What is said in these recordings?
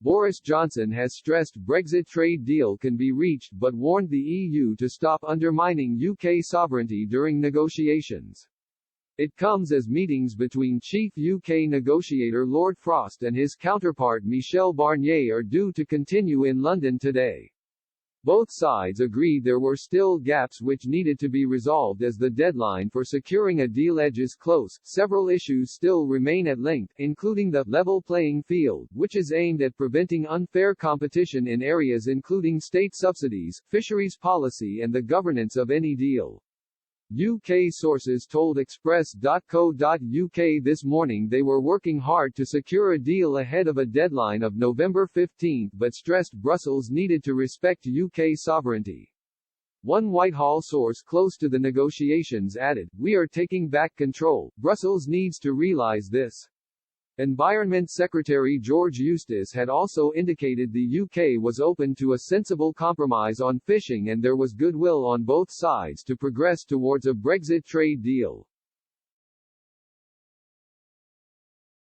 Boris Johnson has stressed Brexit trade deal can be reached but warned the EU to stop undermining UK sovereignty during negotiations. It comes as meetings between chief UK negotiator Lord Frost and his counterpart Michel Barnier are due to continue in London today. Both sides agreed there were still gaps which needed to be resolved as the deadline for securing a deal edges close. Several issues still remain at length, including the level playing field, which is aimed at preventing unfair competition in areas including state subsidies, fisheries policy and the governance of any deal. UK sources told Express.co.uk this morning they were working hard to secure a deal ahead of a deadline of November 15 but stressed Brussels needed to respect UK sovereignty. One Whitehall source close to the negotiations added, "We are taking back control. Brussels needs to realise this." Environment Secretary George Eustace had also indicated the UK was open to a sensible compromise on fishing and there was goodwill on both sides to progress towards a Brexit trade deal.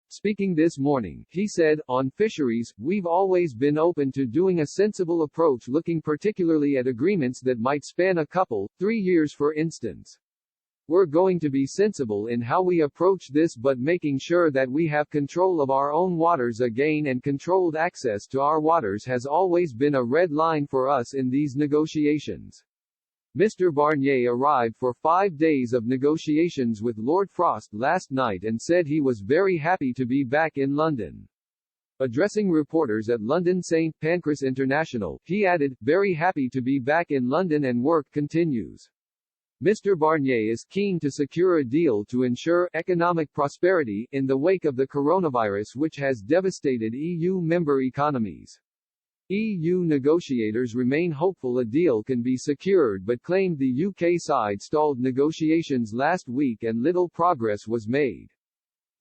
Speaking this morning, he said, "On fisheries, we've always been open to doing a sensible approach looking particularly at agreements that might span a couple, 3 years for instance. We're going to be sensible in how we approach this but making sure that we have control of our own waters again and controlled access to our waters has always been a red line for us in these negotiations." Mr. Barnier arrived for 5 days of negotiations with Lord Frost last night and said he was very happy to be back in London. Addressing reporters at London St. Pancras International, he added, "Very happy to be back in London and work continues." Mr. Barnier is keen to secure a deal to ensure economic prosperity in the wake of the coronavirus which has devastated EU member economies. EU negotiators remain hopeful a deal can be secured but claimed the UK side stalled negotiations last week and little progress was made.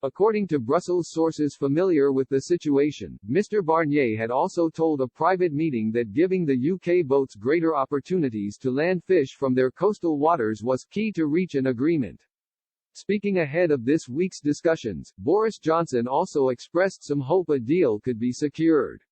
According to Brussels sources familiar with the situation, Mr. Barnier had also told a private meeting that giving the UK boats greater opportunities to land fish from their coastal waters was key to reach an agreement. Speaking ahead of this week's discussions, Boris Johnson also expressed some hope a deal could be secured.